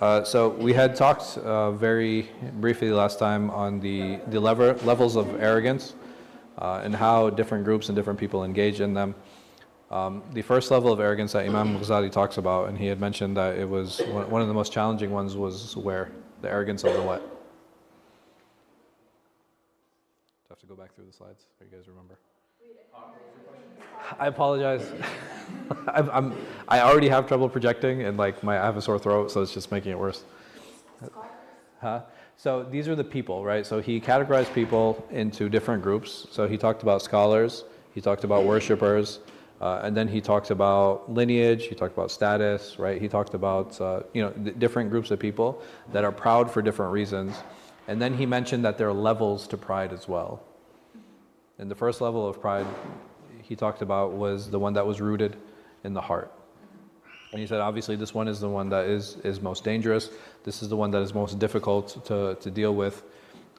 So we had talked very briefly last time on the levels of arrogance and how different groups and different people engage in them. The first level of arrogance that Imam Ghazali talks about, and he had mentioned that it was one of the most challenging ones, was where? The arrogance of the what? Do I have to go back through the slides? Or you guys remember? I apologize. I already have trouble projecting, and like I have a sore throat, so it's just making it worse. So these are the people, right? So he categorized people into different groups. So he talked about scholars, he talked about worshipers, and then he talked about lineage, he talked about status, right? He talked about different groups of people that are proud for different reasons. And then he mentioned that there are levels to pride as well. And the first level of pride he talked about was the one that was rooted in the heart. And he said, obviously, this one is the one that is most dangerous. This is the one that is most difficult to deal with.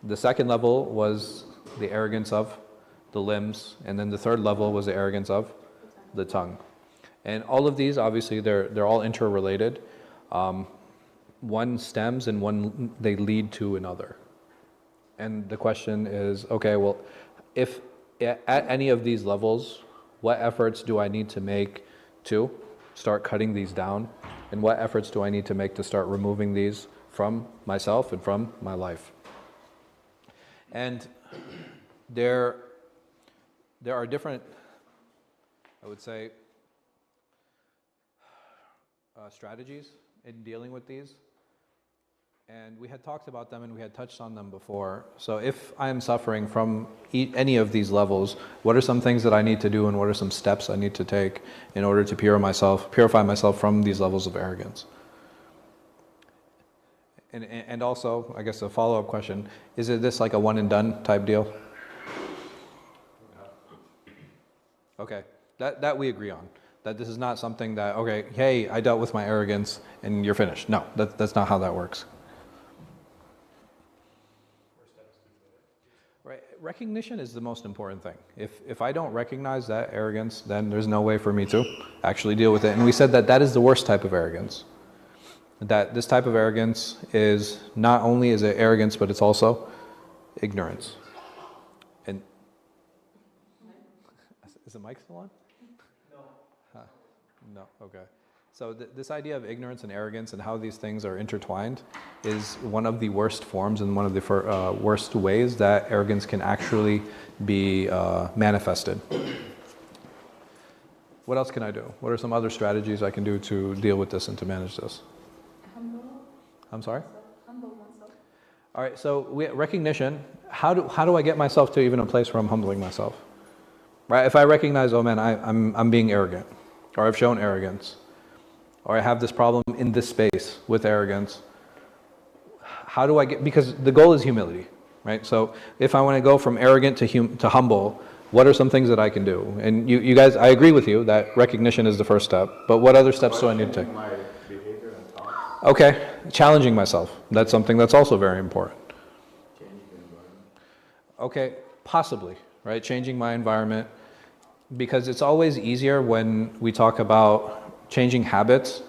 The second level was the arrogance of the limbs. And then the third level was the arrogance of the tongue. And all of these, obviously, they're all interrelated. One stems and one, they lead to another. And the question is, okay, well, if at any of these levels, what efforts do I need to make to start cutting these down? And what efforts do I need to make to start removing these from myself and from my life? And there are different, I would say, strategies in dealing with these. And we had talked about them and we had touched on them before. So if I am suffering from any of these levels, what are some things that I need to do and what are some steps I need to take in order to purify myself from these levels of arrogance? And also, I guess a follow-up question, is this like a one and done type deal? Okay, that we agree on. That this is not something that, okay, hey, I dealt with my arrogance and you're finished. No, that's not how that works. Right, recognition is the most important thing. If I don't recognize that arrogance, then there's no way for me to actually deal with it. And we said that is the worst type of arrogance. That this type of arrogance is not only is it arrogance, but it's also ignorance. And is the mic still on? No, okay. So this idea of ignorance and arrogance and how these things are intertwined is one of the worst forms and one of the worst ways that arrogance can actually be manifested. What else can I do? What are some other strategies I can do to deal with this and to manage this? Humble. I'm sorry? Humble oneself. All right, so recognition, how do I get myself to even a place where I'm humbling myself? Right, if I recognize, oh man, I'm being arrogant, or I've shown arrogance, or I have this problem in this space with arrogance, how do I because the goal is humility, right? So if I want to go from arrogant to humble, what are some things that I can do? And you guys, I agree with you that recognition is the first step, but what other steps do I need to take? My behavior and thoughts. Okay, challenging myself. That's something that's also very important. Changing the environment. Okay, possibly, right? Changing my environment, because it's always easier when we talk about changing habits,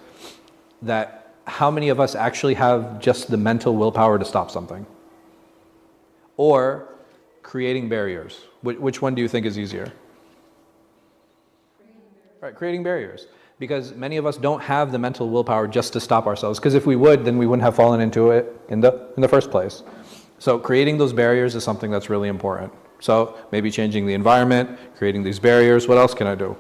that how many of us actually have just the mental willpower to stop something? Or creating barriers. Which one do you think is easier? Right, creating barriers. Because many of us don't have the mental willpower just to stop ourselves. Because if we would, then we wouldn't have fallen into it in the first place. So creating those barriers is something that's really important. So maybe changing the environment, creating these barriers. What else can I do?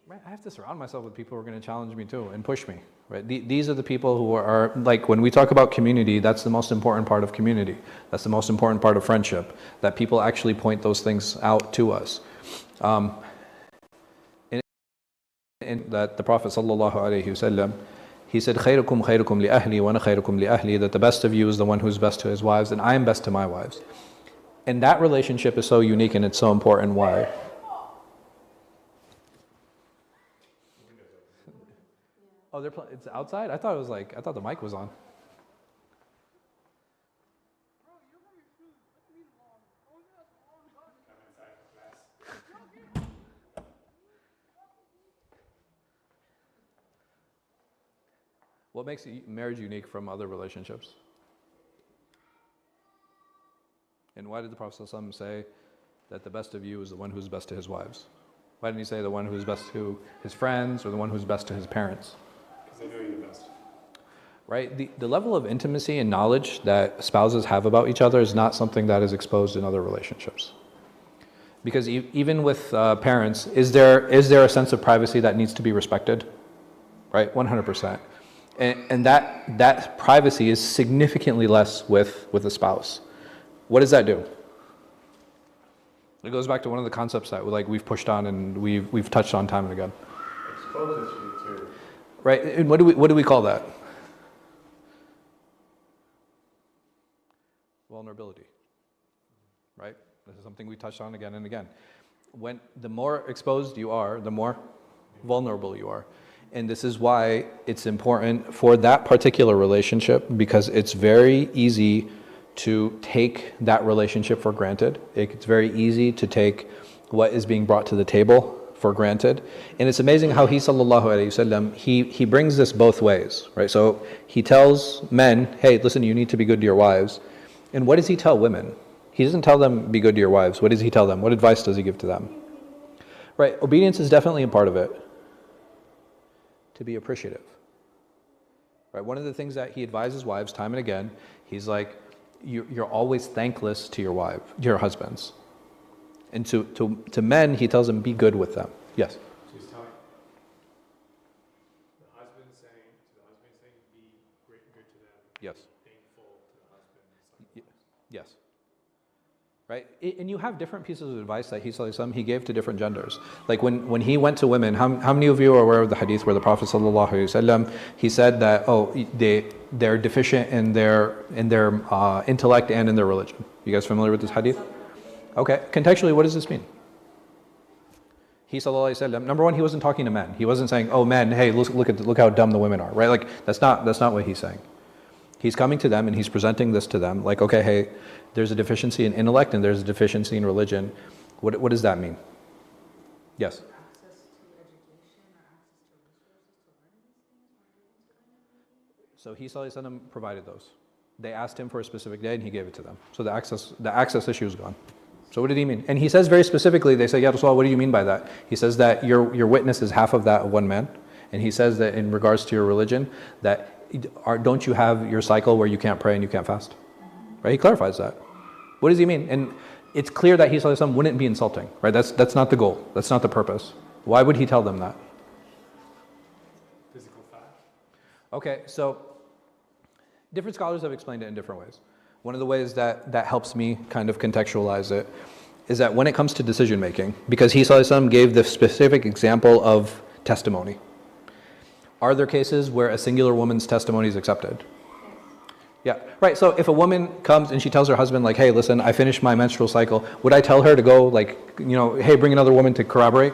Right, I have to surround myself with people who are going to challenge me too and push me. Right? These are the people who are, like, when we talk about community, that's the most important part of community. That's the most important part of friendship, that people actually point those things out to us. In that the Prophet sallallahu alaihi wasallam, he said, "Khayrukum khayrukum li ahli wa ana khayrukum li ahli," that the best of you is the one who's best to his wives, and I am best to my wives. And that relationship is so unique and it's so important. Why? Oh, it's outside? I thought the mic was on. What makes marriage unique from other relationships? And why did the Prophet ﷺ say that the best of you is the one who's best to his wives? Why didn't he say the one who's best to his friends or the one who's best to his parents? Because they know you the best. Right? The level of intimacy and knowledge that spouses have about each other is not something that is exposed in other relationships. Because even with parents, is there a sense of privacy that needs to be respected? Right? 100%. And that privacy is significantly less with a spouse. What does that do? It goes back to one of the concepts that we've pushed on and we've touched on time and again. Exposes you to. Right? And what do we call that? Vulnerability. Right? This is something we touched on again and again. When the more exposed you are, the more vulnerable you are. And this is why it's important for that particular relationship, because it's very easy to take that relationship for granted. It's very easy to take what is being brought to the table for granted. And it's amazing how he sallallahu alayhi wasallam, he brings this both ways, right? So he tells men, hey, listen, you need to be good to your wives. And what does he tell women? He doesn't tell them, be good to your wives. What does he tell them? What advice does he give to them? Right, obedience is definitely a part of it. To be appreciative. Right, one of the things that he advises wives time and again, he's like, you're always thankless to your husbands. And to men, he tells them, be good with them. Yes? So he's telling the husband saying, be great and good to them. Yes. Thankful to the husband. Yes. Right? And you have different pieces of advice that he gave to different genders. Like when he went to women, how many of you are aware of the hadith where the Prophet ﷺ, he said that, they're deficient in their intellect and in their religion. You guys familiar with this hadith? Okay, contextually, what does this mean? He ﷺ, number one, he wasn't talking to men. He wasn't saying, oh men, hey, look how dumb the women are, right? Like that's not what he's saying. He's coming to them and he's presenting this to them, like, okay, hey, there's a deficiency in intellect and there's a deficiency in religion. What does that mean? Yes? Access to education or access to resources to learn these things? So he ﷺ provided those. They asked him for a specific day and he gave it to them. So the access issue is gone. So what did he mean? And he says very specifically, they say, Ya Rasulullah, what do you mean by that? He says that your witness is half of that of one man. And he says that in regards to your religion, that don't you have your cycle where you can't pray and you can't fast? Right? He clarifies that. What does he mean? And it's clear that he ﷺ wouldn't be insulting, right? That's not the goal. That's not the purpose. Why would he tell them that? Physical fact. Okay, so different scholars have explained it in different ways. One of the ways that helps me kind of contextualize it is that when it comes to decision making, because he ﷺ gave the specific example of testimony. Are there cases where a singular woman's testimony is accepted? Yeah, right. So if a woman comes and she tells her husband, like, hey, listen, I finished my menstrual cycle, would I tell her to go, like, hey, bring another woman to corroborate?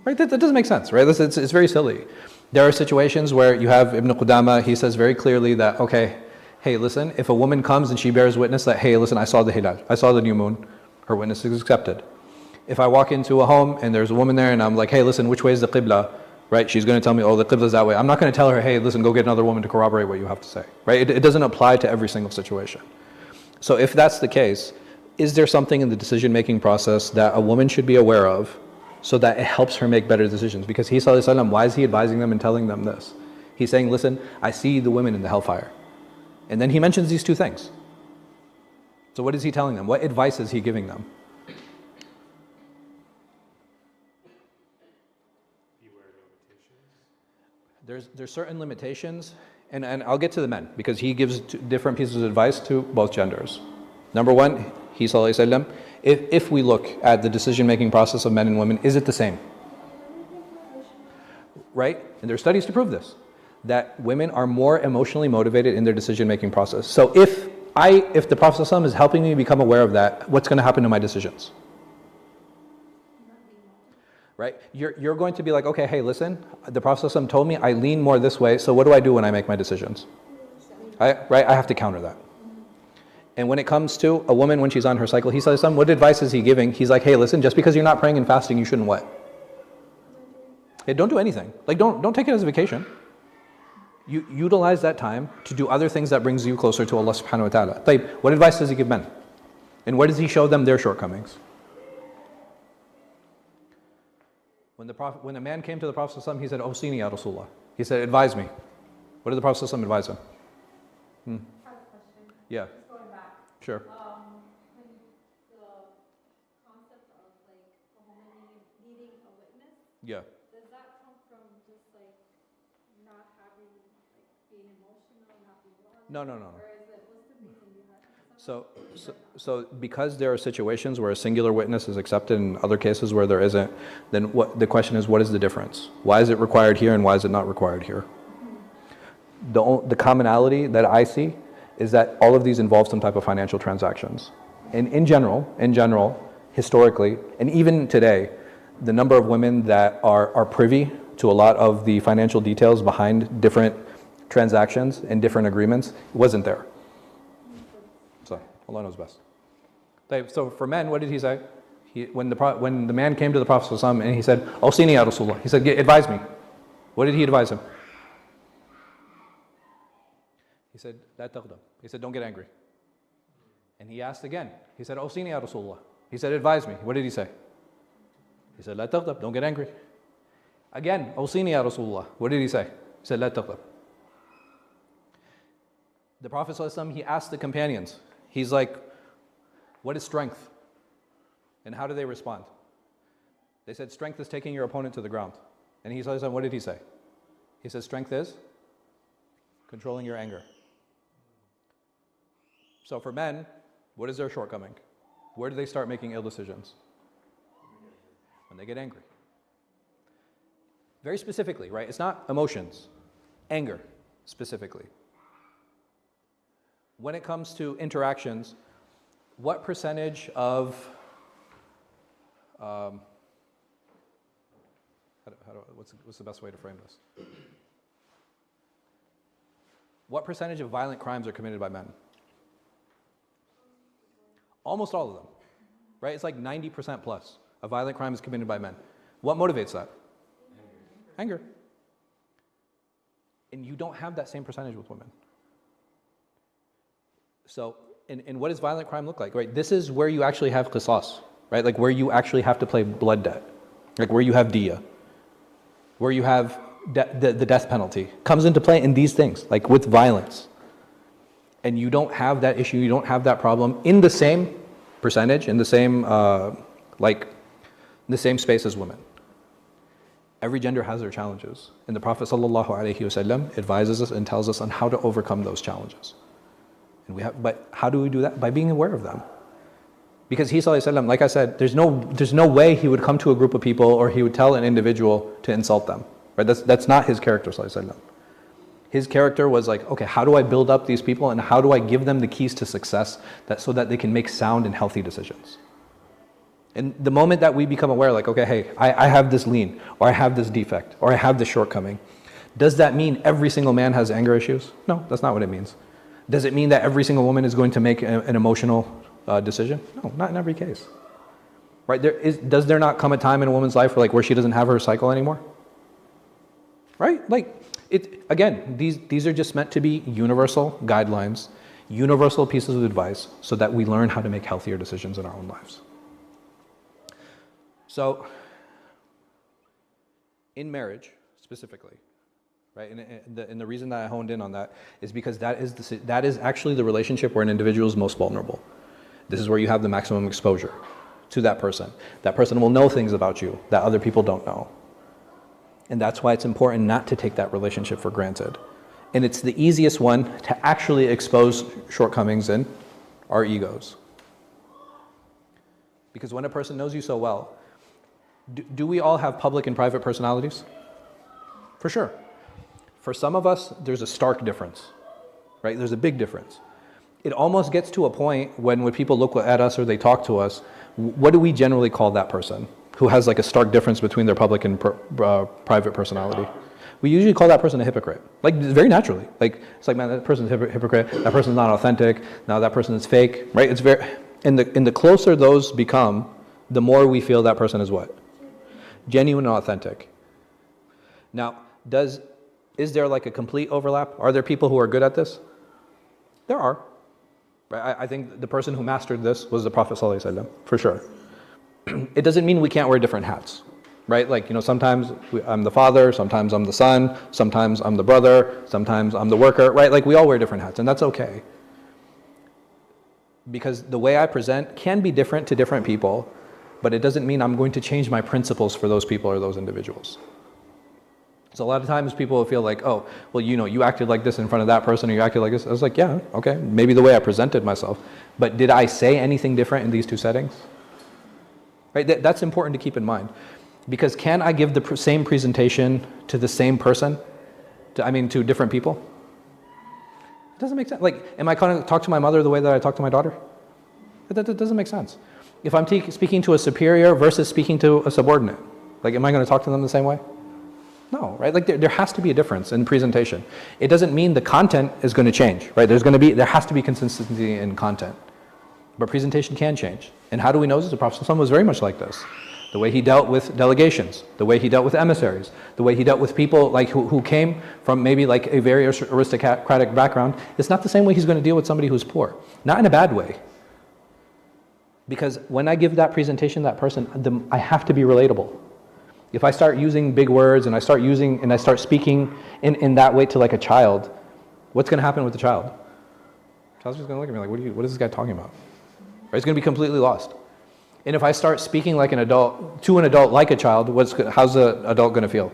Right? That doesn't make sense, right? It's very silly. There are situations where you have Ibn Qudama, he says very clearly that, okay, hey, listen, if a woman comes and she bears witness that, hey, listen, I saw the hilal, I saw the new moon, her witness is accepted. If I walk into a home and there's a woman there and I'm like, hey, listen, which way is the qibla? Right? She's going to tell me, oh, the qibla is that way. I'm not going to tell her, hey, listen, go get another woman to corroborate what you have to say. Right? It doesn't apply to every single situation. So if that's the case, is there something in the decision-making process that a woman should be aware of so that it helps her make better decisions? Because he sallallahu alaihi wasallam, why is he advising them and telling them this? He's saying, listen, I see the women in the hellfire. And then he mentions these two things. So what is he telling them? What advice is he giving them? There's certain limitations, and I'll get to the men, because he gives different pieces of advice to both genders. Number one, he sallallahu alaihi wasallam, if we look at the decision-making process of men and women, is it the same? Right? And there are studies to prove this, that women are more emotionally motivated in their decision-making process. So if the Prophet ﷺ is helping me become aware of that, what's going to happen to my decisions? Right? You're going to be like, okay, hey, listen, the Prophet ﷺ told me I lean more this way, so what do I do when I make my decisions? I have to counter that. And when it comes to a woman when she's on her cycle, he says, what advice is he giving? He's like, hey, listen, just because you're not praying and fasting, you shouldn't what? Hey, don't do anything. Like, don't take it as a vacation. You utilize that time to do other things that brings you closer to Allah subhanahu wa ta'ala. طيب, what advice does he give men? And where does he show them their shortcomings? When a man came to the Prophet ﷺ, he said, "Awsini ya Rasulullah." He said, "Advise me." What did the Prophet ﷺ advise him? I have a question. Yeah, Just going back. sure. When the concept of like a woman needing a witness, Yeah. does that come from just like not having like being emotional, not being logical? No. Or is it what's the reason behind it? So because there are situations where a singular witness is accepted and other cases where there isn't, then the question is, what is the difference? Why is it required here and why is it not required here? The commonality that I see is that all of these involve some type of financial transactions. And in general, historically, and even today, the number of women that are privy to a lot of the financial details behind different transactions and different agreements wasn't there. So Allah knows best. So for men, what did he say? When the man came to the Prophet ﷺ and he said, "Awsini ya Rasulullah," he said, "Advise me." What did he advise him? He said, "La taghdab." He said, "Don't get angry." And he asked again. He said, "Awsini ya Rasulullah." He said, "Advise me." What did he say? He said, "La taghdab." Don't get angry. Again, "Awsini ya Rasulullah." What did he say? He said, "La taghdab." The Prophet ﷺ, he asked the companions, he's like, "What is strength?" And how do they respond? They said, "Strength is taking your opponent to the ground." And he said, what did he say? He said, "Strength is controlling your anger." So for men, what is their shortcoming? Where do they start making ill decisions? When they get angry. Very specifically, right? It's not emotions, anger specifically. When it comes to interactions, what percentage of what's the best way to frame this? What percentage of violent crimes are committed by men? Almost all of them, right? It's like 90% plus of violent crime is committed by men. What motivates that? Anger. And you don't have that same percentage with women. So, and what does violent crime look like, right? This is where you actually have qisas, right? Like where you actually have to play blood debt, like where you have diya, where you have the death penalty comes into play in these things, like with violence. And you don't have that issue, you don't have that problem in the same percentage, in the same the same space as women. Every gender has their challenges, and the Prophet ﷺ advises us and tells us on how to overcome those challenges. And but how do we do that? By being aware of them. Because he ﷺ, like I said, there's no way he would come to a group of people or he would tell an individual to insult them. Right? That's not his character, ﷺ. His character was like, okay, how do I build up these people and how do I give them the keys to success so that they can make sound and healthy decisions? And the moment that we become aware, like, okay, hey, I have this lean, or I have this defect, or I have this shortcoming, does that mean every single man has anger issues? No, that's not what it means. Does it mean that every single woman is going to make an emotional decision? No, not in every case. Right? Does there not come a time in a woman's life where she doesn't have her cycle anymore? Right? Again, these are just meant to be universal guidelines, universal pieces of advice, so that we learn how to make healthier decisions in our own lives. So, in marriage, specifically, right, and the reason that I honed in on that is because that is actually the relationship where an individual is most vulnerable. This is where you have the maximum exposure to that person. That person will know things about you that other people don't know. And that's why it's important not to take that relationship for granted. And it's the easiest one to actually expose shortcomings in our egos. Because when a person knows you so well, do we all have public and private personalities? For sure. For some of us, there's a stark difference, right? There's a big difference. It almost gets to a point when people look at us or they talk to us, what do we generally call that person who has a stark difference between their public and private personality? We usually call that person a hypocrite, very naturally. It's like, man, that person's a hypocrite, that person's not authentic, now that person is fake, right? It's and the closer those become, the more we feel that person is what? Genuine and authentic. Now, does Is there like a complete overlap? Are there people who are good at this? There are. Right? I think the person who mastered this was the Prophet ﷺ, for sure. It doesn't mean we can't wear different hats, right? Like, sometimes I'm the father, sometimes I'm the son, sometimes I'm the brother, sometimes I'm the worker, right? Like, we all wear different hats, and that's okay. Because the way I present can be different to different people, but it doesn't mean I'm going to change my principles for those people or those individuals. So a lot of times people will feel like, oh, well, you acted like this in front of that person, or you acted like this. I was like, yeah, okay, maybe the way I presented myself. But did I say anything different in these two settings? Right? That's important to keep in mind. Because can I give the same presentation to the same person? To different people? It doesn't make sense. Like, am I going to talk to my mother the way that I talk to my daughter? That doesn't make sense. If I'm speaking to a superior versus speaking to a subordinate, like, am I going to talk to them the same way? No, right? Like, there has to be a difference in presentation. It doesn't mean the content is going to change, right? There has to be consistency in content. But presentation can change. And how do we know this? The Prophet ﷺ was very much like this. The way he dealt with delegations, the way he dealt with emissaries, the way he dealt with people like who came from maybe like a very aristocratic background, it's not the same way he's going to deal with somebody who's poor. Not in a bad way. Because when I give that presentation to that person, I have to be relatable. If I start using big words and I start speaking in that way to like a child, what's going to happen with the child? The child's just going to look at me like, what is this guy talking about? Right? He's going to be completely lost. And if I start speaking like an adult, to an adult like a child, how's the adult going to feel?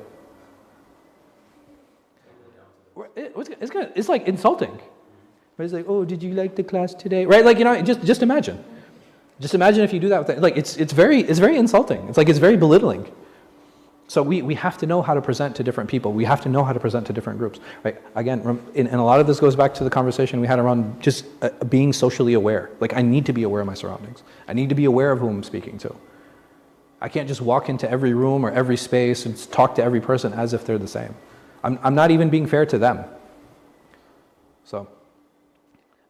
It's like insulting. Right? It's like, oh, did you like the class today? Right? Like, just imagine. Just imagine if you do that with it. Like, it's very insulting. It's very belittling. So we have to know how to present to different people. We have to know how to present to different groups, right? Again, and a lot of this goes back to the conversation we had around just being socially aware. Like, I need to be aware of my surroundings. I need to be aware of who I'm speaking to. I can't just walk into every room or every space and talk to every person as if they're the same. I'm not even being fair to them. So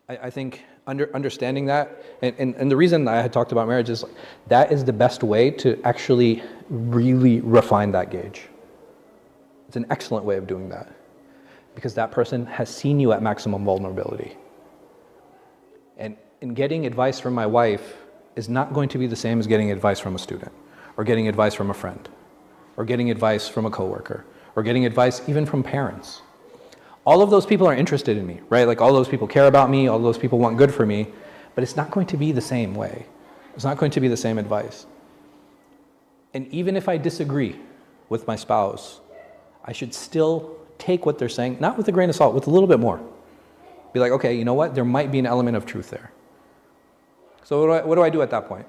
I think understanding that, and the reason I had talked about marriage is that is the best way to actually really refine that gauge. It's an excellent way of doing that because that person has seen you at maximum vulnerability. And getting advice from my wife is not going to be the same as getting advice from a student or getting advice from a friend or getting advice from a coworker or getting advice even from parents. All of those people are interested in me, right? Like, all those people care about me, all those people want good for me, but it's not going to be the same way. It's not going to be the same advice. And even if I disagree with my spouse, I should still take what they're saying, not with a grain of salt, with a little bit more. Be like, okay, you know what? There might be an element of truth there. So what do I do at that point?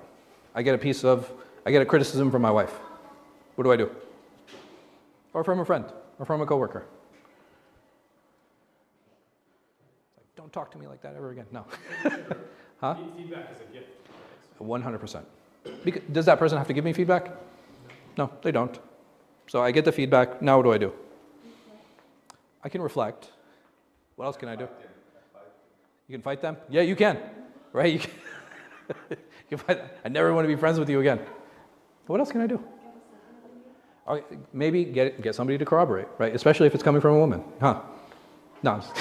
I get a criticism from my wife. What do I do? Or from a friend, or from a coworker. Don't talk to me like that ever again. No. Huh? Feedback is a gift. 100%. Does that person have to give me feedback? No, they don't. So I get the feedback. Now what do? I can reflect. What else can I do? You can fight them? Yeah, you can. Right? You can fight. I never want to be friends with you again. What else can I do? Okay, maybe get somebody to corroborate, right? Especially if it's coming from a woman. Huh? No. I'm just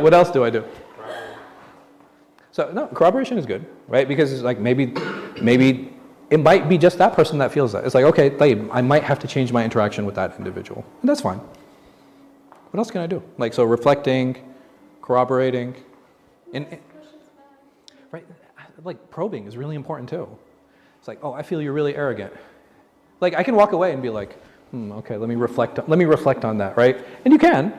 what else do I do? So no, corroboration is good, right? Because it's like maybe it might be just that person that feels that. It's like, okay, I might have to change my interaction with that individual, and that's fine. What else can I do? Like, so reflecting, corroborating, and right, like probing is really important too. It's like, oh, I feel you're really arrogant. Like, I can walk away and be like, okay, let me reflect on that, right? And you can,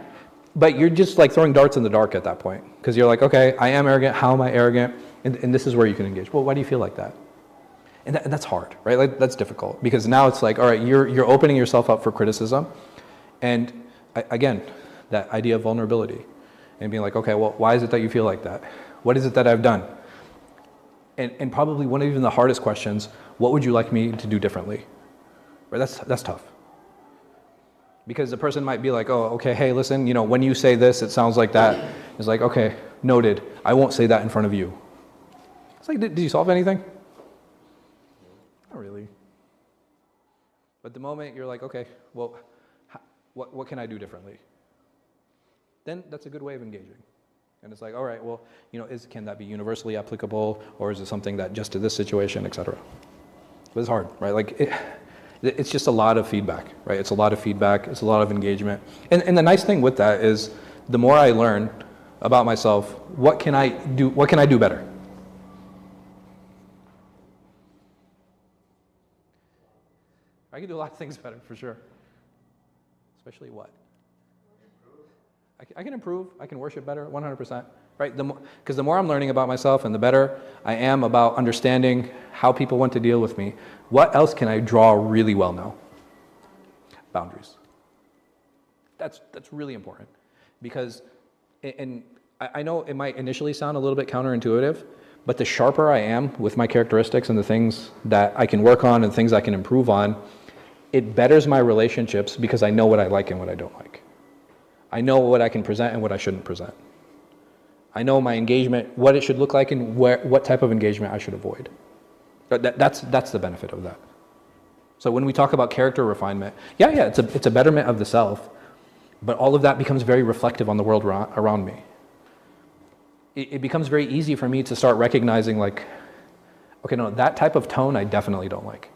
but you're just like throwing darts in the dark at that point, because you're like, okay, I am arrogant. How am I arrogant? And this is where you can engage. Well, why do you feel like that? And that's hard, right? Like, that's difficult, because now it's like, all right, you're opening yourself up for criticism, and again, that idea of vulnerability, and being like, okay, well, why is it that you feel like that? What is it that I've done? And probably one of even the hardest questions, what would you like me to do differently? Right? That's tough. Because the person might be like, oh, okay, hey, listen, when you say this, it sounds like that. It's like, okay, noted. I won't say that in front of you. It's like, did you solve anything? Not really. But the moment you're like, okay, well, what can I do differently? Then that's a good way of engaging. And it's like, all right, well, can that be universally applicable, or is it something that just to this situation, etc.? But it's hard, right? Like, it's just a lot of feedback, right? It's a lot of feedback, it's a lot of engagement. And the nice thing with that is, the more I learn about myself, what can I do better? I can do a lot of things better, for sure. Especially what? I can improve, I can worship better, 100%, right? Because the more I'm learning about myself and the better I am about understanding how people want to deal with me, what else can I draw really well now? Boundaries. That's really important. Because, and I know it might initially sound a little bit counterintuitive, but the sharper I am with my characteristics and the things that I can work on and things I can improve on, it betters my relationships because I know what I like and what I don't like. I know what I can present and what I shouldn't present. I know my engagement, what it should look like, and what type of engagement I should avoid. That's the benefit of that. So when we talk about character refinement, yeah, it's a betterment of the self, but all of that becomes very reflective on the world around me. It becomes very easy for me to start recognizing, like, okay, no, that type of tone I definitely don't like.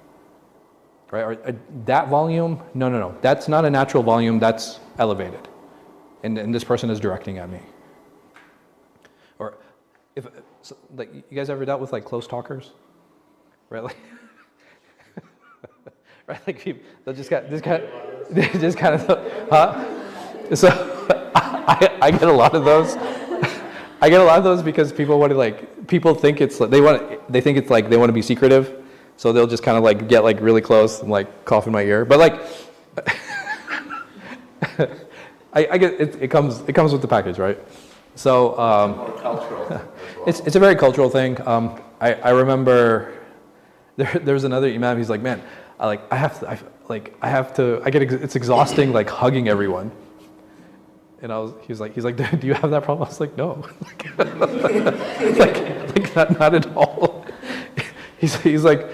Right? Or that volume, no, that's not a natural volume, that's elevated. And this person is directing at me. Or like, you guys ever dealt with like close talkers? Right? Like, right? Like people, they'll just kind of, huh? So I get a lot of those. I get a lot of those because people want to people think it's like, they think it's like they want to be secretive. So they'll just kind of like get like really close and like cough in my ear. But like, I get it comes with the package, right? So it's a very cultural thing. I remember there's another Imam. He's like, man, it's exhausting like hugging everyone. And he's like, do you have that problem? I was like, no, like not at all. He's like,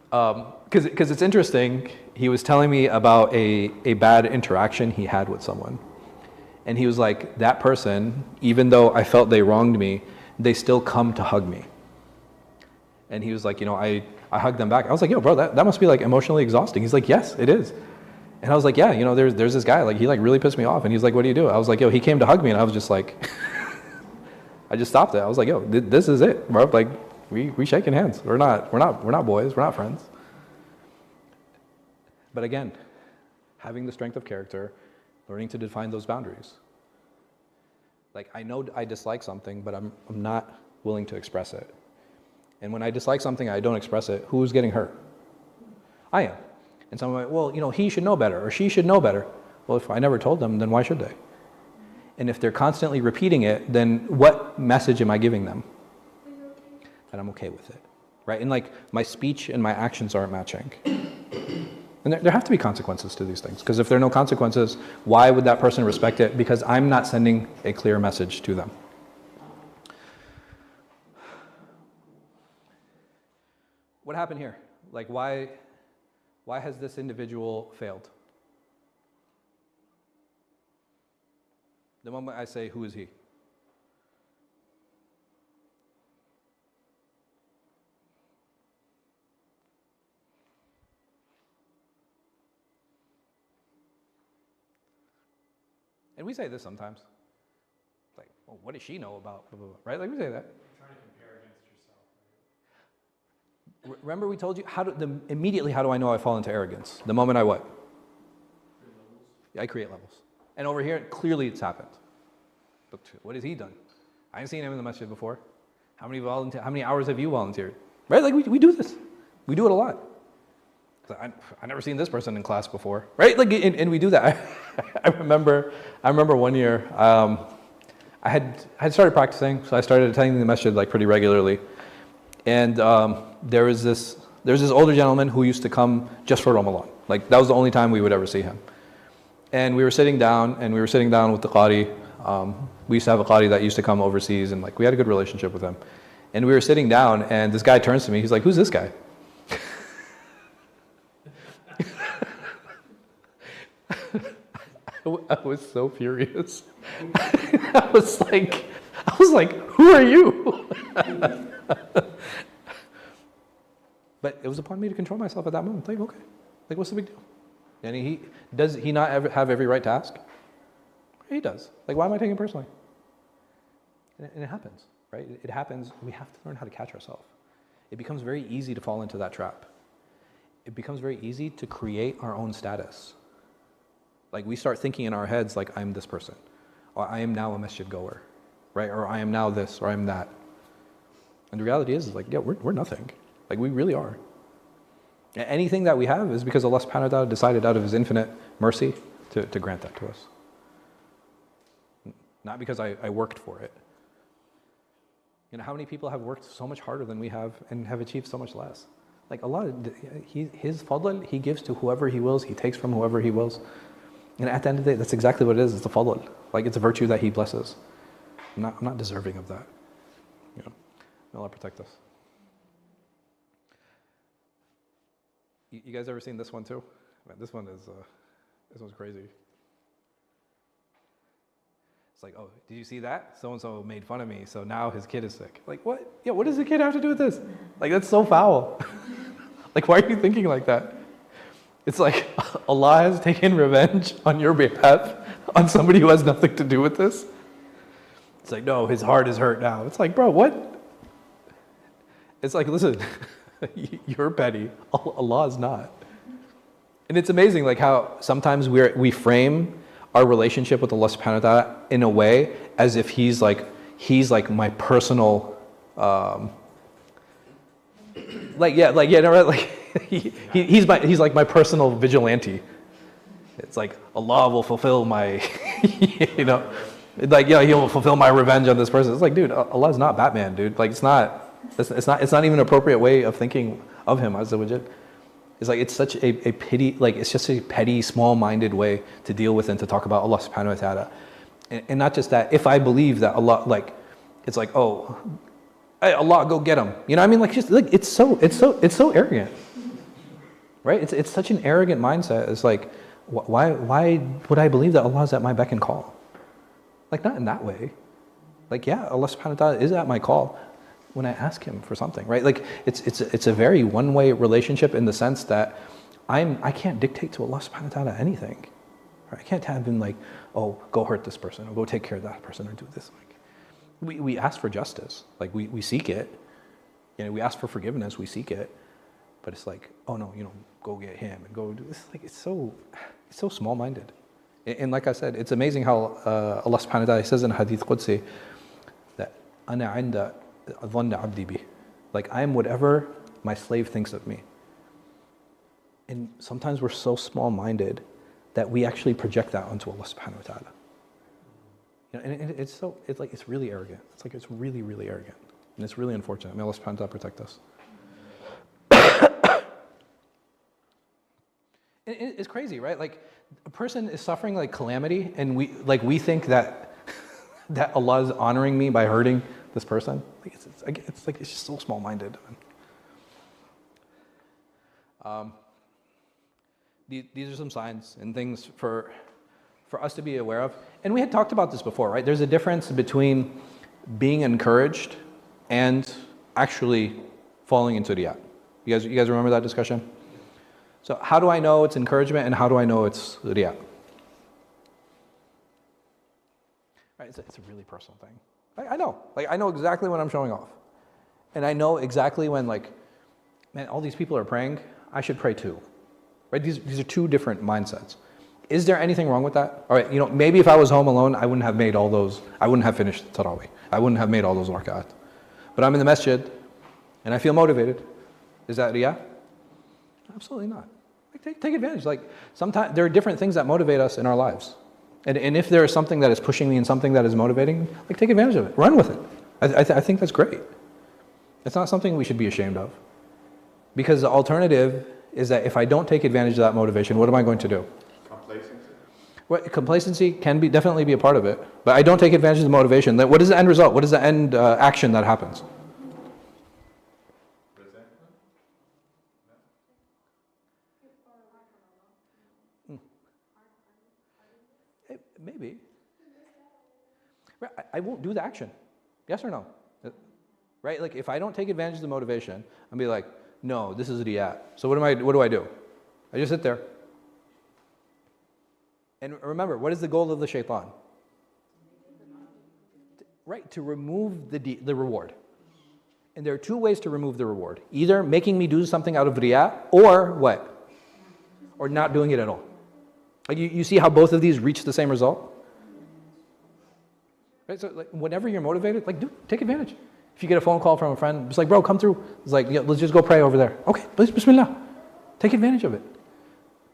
because it's interesting. He was telling me about a bad interaction he had with someone. And he was like, that person, even though I felt they wronged me, they still come to hug me. And he was like, I hugged them back. I was like, yo, bro, that must be like emotionally exhausting. He's like, yes, it is. And I was like, yeah, there's this guy, like he like really pissed me off. And he's like, what do you do? I was like, yo, he came to hug me. And I was just like, I just stopped it. I was like, yo, this is it, bro. Like we shaking hands. We're not boys. We're not friends. But again, having the strength of character, learning to define those boundaries. Like, I know I dislike something, but I'm not willing to express it. And when I dislike something, I don't express it, who's getting hurt? I am. And someone might, well, he should know better, or she should know better. Well, if I never told them, then why should they? And if they're constantly repeating it, then what message am I giving them? That I'm okay with it, right? And like, my speech and my actions aren't matching. And there have to be consequences to these things, because if there are no consequences, why would that person respect it? Because I'm not sending a clear message to them. What happened here? Like, why has this individual failed? The moment I say, who is he? And we say this sometimes. Like, well, what does she know about blah, blah, blah, right? Like, we say that. You're trying to compare against yourself, right? Remember we told you, immediately how do I know I fall into arrogance? The moment I what? I create levels. And over here, clearly it's happened. But what has he done? I ain't seen him in the masjid before. How many hours have you volunteered? Right? Like, we do this. We do it a lot. I never seen this person in class before, right? Like, and we do that. I remember one year, I had started practicing, so I started attending the masjid like pretty regularly, and there was this older gentleman who used to come just for Ramadan. Like, that was the only time we would ever see him. And we were sitting down with the qari, We used to have a qadi that used to come overseas, and like we had a good relationship with him. And we were sitting down, and this guy turns to me. He's like, "Who's this guy?" I was so furious. I was like, "Who are you?" But it was upon me to control myself at that moment. Like, okay, like what's the big deal? And does he not have every right to ask? He does. Like, why am I taking it personally? And it happens, right? It happens. We have to learn how to catch ourselves. It becomes very easy to fall into that trap. It becomes very easy to create our own status. Like, we start thinking in our heads, like, I'm this person, or I am now a masjid goer, right? Or I am now this, or I am that. And the reality is like, yeah, we're nothing. Like, we really are. Anything that we have is because Allah subhanahu wa ta'ala decided out of His infinite mercy to grant that to us. Not because I worked for it. You know, how many people have worked so much harder than we have and have achieved so much less? Like, Allah, His fadl, He gives to whoever He wills, He takes from whoever He wills. And at the end of the day, that's exactly what it is. It's a fadl. Like, it's a virtue that He blesses. I'm not deserving of that. You know, may Allah protect us. You guys ever seen this one too? Man, this one's crazy. It's like, oh, did you see that? So-and-so made fun of me, so now his kid is sick. Like, what? Yeah, what does the kid have to do with this? Like, that's so foul. Like, why are you thinking like that? It's like, Allah has taken revenge on your behalf on somebody who has nothing to do with this. It's like, no, his heart is hurt now. It's like, bro, what? It's like, listen, you're petty. Allah is not. And it's amazing, like how sometimes we frame our relationship with Allah subhanahu wa ta'ala in a way as if He's like my personal, he's like my personal vigilante. It's like Allah will fulfill my, you know, like, yeah, He'll fulfill my revenge on this person. It's like, dude, Allah is not Batman, dude. Like, it's not even an appropriate way of thinking of Him, Azza wa Jal. It's like, it's such a pity, like, it's just a petty, small-minded way to deal with and to talk about Allah subhanahu wa ta'ala. And not just that, if I believe that Allah, like, it's like, oh, hey, Allah, go get him. You know what I mean? Like, just, like, it's so arrogant. Right? It's such an arrogant mindset. It's like, why would I believe that Allah is at my beck and call? Like, not in that way. Like, yeah, Allah subhanahu wa ta'ala is at my call when I ask Him for something, right? Like, it's a very one-way relationship in the sense that I can't dictate to Allah subhanahu wa ta'ala anything. Right? I can't have Him like, oh, go hurt this person, or go take care of that person, or do this. Like, we ask for justice. Like, we seek it. You know, we ask for forgiveness, we seek it. But it's like, oh no, you know, go get him and go do this. Like, it's so small-minded. And like I said, it's amazing how Allah subhanahu wa ta'ala says in Hadith Qudsi that أَنَا عِنْدَ ظَنَّ عَبْدِي بِهِ. Like, I am whatever my slave thinks of me. And sometimes we're so small-minded that we actually project that onto Allah subhanahu wa ta'ala. You know, and it's really arrogant. It's really, really arrogant. And it's really unfortunate. May Allah subhanahu wa ta'ala protect us. It's crazy, right? Like, a person is suffering like calamity, and we think that Allah is honoring me by hurting this person. Like, it's just so small-minded. These are some signs and things for us to be aware of. And we had talked about this before, right? There's a difference between being encouraged and actually falling into riyā. You guys remember that discussion? So how do I know it's encouragement and how do I know it's riyā? Right, it's a really personal thing. I know. Like, I know exactly when I'm showing off. And I know exactly when, like, man, all these people are praying, I should pray too. Right? These are two different mindsets. Is there anything wrong with that? All right, you know, maybe if I was home alone, I wouldn't have finished Tarawih. I wouldn't have made all those rak'at. But I'm in the masjid, and I feel motivated. Is that riyā? Absolutely not. Like, take advantage. Like, sometimes there are different things that motivate us in our lives. And if there is something that is pushing me and something that is motivating, like, take advantage of it. Run with it. I think that's great. It's not something we should be ashamed of. Because the alternative is that if I don't take advantage of that motivation, what am I going to do? Complacency. What, complacency can definitely be a part of it, but I don't take advantage of the motivation. What is the end result? What is the end action that happens? Maybe. Right, I won't do the action. Yes or no? Right? Like if I don't take advantage of the motivation, I'll be like, no, this is Ihya. So what do I do? I just sit there. And remember, what is the goal of the shaitan? Right, to remove the reward. And there are two ways to remove the reward. Either making me do something out of riya, or what? Or not doing it at all. Like you see how both of these reach the same result? Right, so like whenever you're motivated, like take advantage. If you get a phone call from a friend, it's like, bro, come through. It's like, yeah, let's just go pray over there. Okay, please, bismillah. Take advantage of it.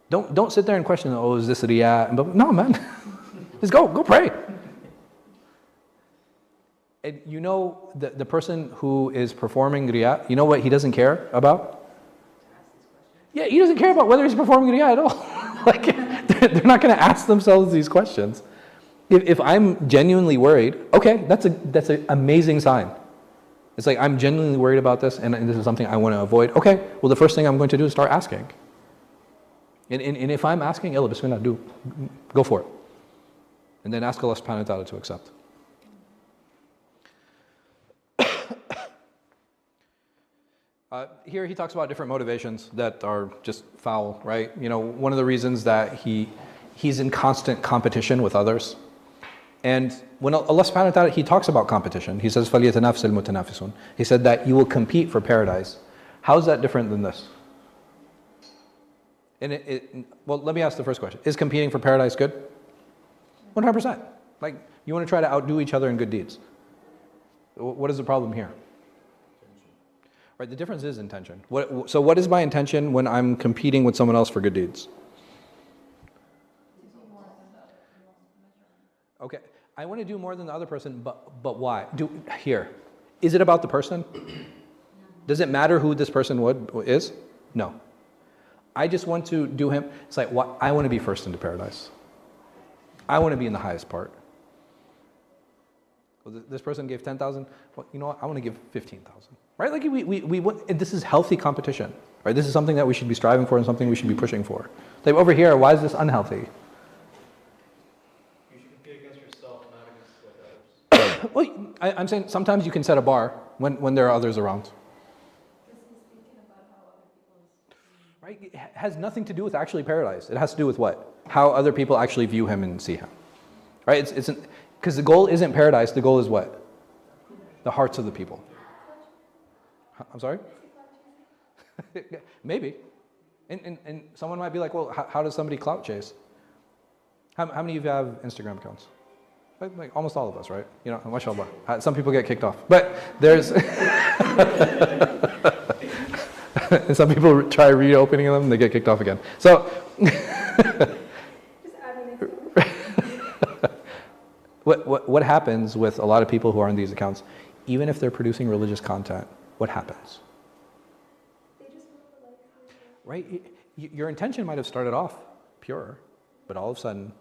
Don't sit there and question, oh, is this riya? No, man. Just go pray. And you know the person who is performing riya, you know what he doesn't care about? Yeah, he doesn't care about whether he's performing riya at all. Like, they're not going to ask themselves these questions. If I'm genuinely worried, okay, that's an amazing sign. It's like, I'm genuinely worried about this, and this is something I want to avoid. Okay, well, the first thing I'm going to do is start asking. And if I'm asking, yalla, bismillah, go for it. And then ask Allah subhanahu wa ta'ala to accept. Here he talks about different motivations that are just foul, right? You know, one of the reasons that he's in constant competition with others. And when Allah subhanahu wa ta'ala, he talks about competition. He says, فَلْيَتَنَافِسِ الْمُتَنَافِسُونَ. He said that you will compete for paradise. How is that different than this? And well, let me ask the first question. Is competing for paradise good? 100%. Like, you want to try to outdo each other in good deeds. What is the problem here? Right, the difference is intention. So what is my intention when I'm competing with someone else for good deeds? Okay, I want to do more than the other person, but why? Is it about the person? Does it matter who this person is? No. I just want to do him. It's like, I want to be first into paradise. I want to be in the highest part. Well, this person gave 10,000. Well, you know what? I want to give 15,000. Right? Like and this is healthy competition. Right? This is something that we should be striving for and something we should be pushing for. Like over here, why is this unhealthy? You should compete against yourself, not against others. Well, I'm saying sometimes you can set a bar when there are others around. Right? It has nothing to do with actually paradise. It has to do with what? How other people actually view him and see him. Right? It's because the goal isn't paradise. The goal is what? The hearts of the people. I'm sorry? Maybe. And someone might be like, well, how does somebody clout chase? How many of you have Instagram accounts? Like almost all of us, right? You know, mashallah. Some people get kicked off. But there's... and some people try reopening them and they get kicked off again. So... What happens with a lot of people who are on these accounts, even if they're producing religious content, what happens? Right? Your intention might have started off pure, but all of a sudden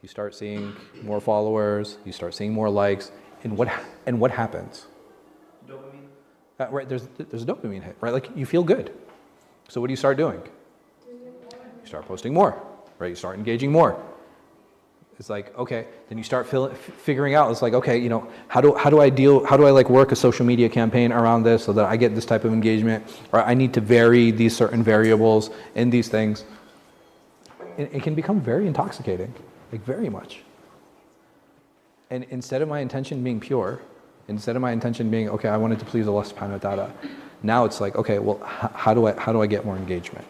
you start seeing more followers, you start seeing more likes, and what happens? Dopamine. Right, there's a dopamine hit, right? Like you feel good. So what do you start doing? You start posting more, right? You start engaging more. It's like, okay, then you start figuring out, it's like, okay, you know, how do I like work a social media campaign around this so that I get this type of engagement, or I need to vary these certain variables in these things. It can become very intoxicating, like very much. And instead of my intention being pure, instead of my intention being, okay, I wanted to please Allah subhanahu wa ta'ala, now it's like, okay, well, how do I get more engagement?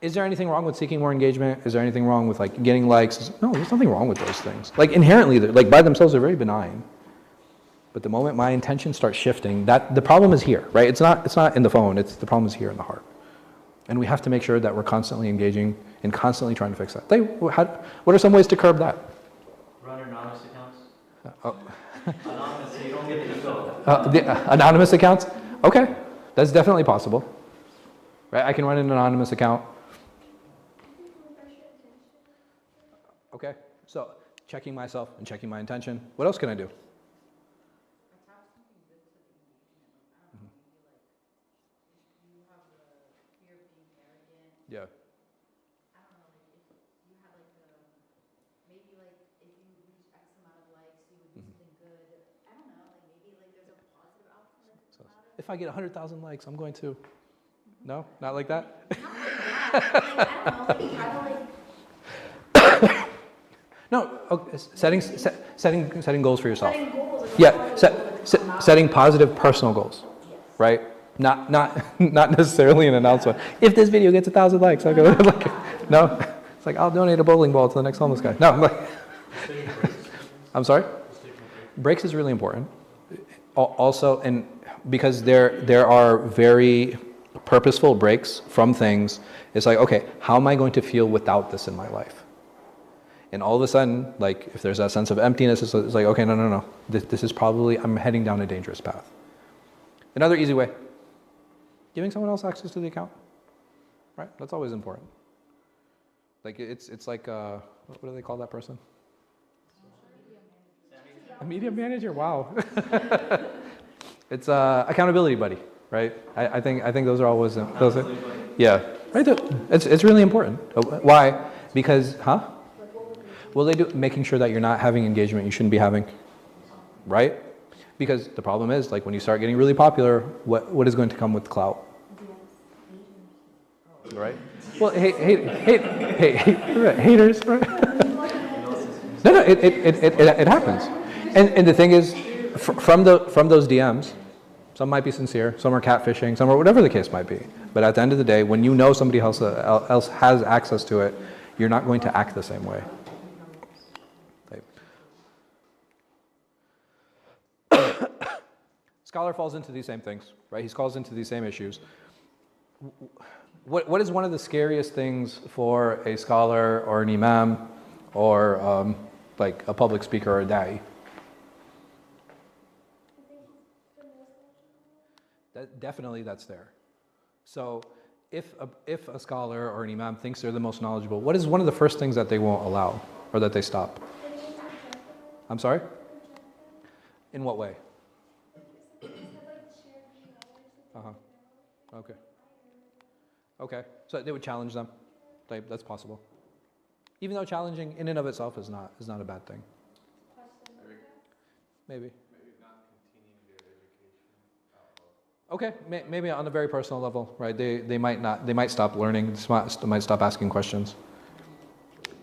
Is there anything wrong with seeking more engagement? Is there anything wrong with like getting likes? No, there's nothing wrong with those things. Like inherently, like by themselves, they're very benign. But the moment my intention starts shifting, the problem is here, right? It's not in the phone. The problem is here in the heart. And we have to make sure that we're constantly engaging and constantly trying to fix that. What are some ways to curb that? Run anonymous accounts. Anonymous, so you don't get The anonymous accounts? Okay, that's definitely possible. Right? I can run an anonymous account. So checking myself and checking my intention. What else can I do? Attach something good to the engagement. Like, I don't know, maybe like, if you have the fear of being arrogant, Yeah. I don't know, like, if you had like maybe like, if you reach X amount of likes, you would do something good. I don't know, like, maybe like there's a positive outcome that could So come out of it. if I get 100,000 likes, I'm going to. No, not like that. Not like that, like, I don't know, like, try to like, No, okay, setting goals for yourself. setting goals. Like, Yeah, positive goals that come out of setting it. positive personal goals, Yes. right? Not necessarily an announcement. If this video gets 1,000 likes, I'll go. Like, no, it's like I'll donate a bowling ball to the next homeless guy. No, I'm like, I'm sorry. Breaks is really important. Also, and because there are very purposeful breaks from things. It's like, okay, how am I going to feel without this in my life? And all of a sudden, like, if there's that sense of emptiness, it's like, okay, no. This is probably, I'm heading down a dangerous path. Another easy way, giving someone else access to the account, right? That's always important. Like, it's like, what do they call that person? A media manager, wow. It's accountability buddy, right? I think those are always, yeah, right? It's really important. Why? Because, Well, they do, making sure that you're not having engagement you shouldn't be having, right? Because the problem is, like, when you start getting really popular, what is going to come with clout? Right? Well, haters, right? No, it happens. And the thing is, from those DMs, some might be sincere, some are catfishing, some are whatever the case might be. But at the end of the day, when you know somebody else has access to it, you're not going to act the same way. Scholar falls into these same things, right? He falls into these same issues. What is one of the scariest things for a scholar or an imam or like a public speaker or a da'i? Definitely that's there. So if a scholar or an imam thinks they're the most knowledgeable, what is one of the first things that they won't allow or that they stop? I'm sorry? In what way? Okay. Okay. So they would challenge them. That's possible. Even though challenging in and of itself is not a bad thing. Maybe. Maybe not continuing their education. Okay. Maybe on a very personal level, right? They might stop learning. They might stop asking questions.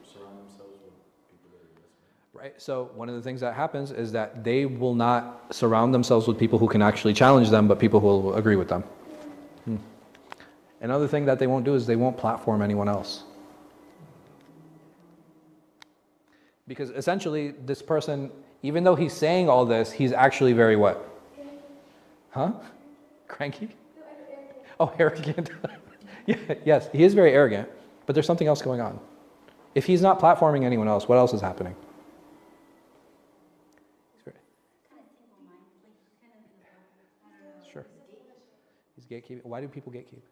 Surround themselves with people that are yes men. Right. So one of the things that happens is that they will not surround themselves with people who can actually challenge them, but people who will agree with them. Another thing that they won't do is they won't platform anyone else. Because essentially, this person, even though he's saying all this, he's actually very what? Huh? Cranky? Oh, arrogant. Yeah, yes, he is very arrogant, but there's something else going on. If he's not platforming anyone else, what else is happening? Sure. He's gatekeeping. Why do people gatekeep?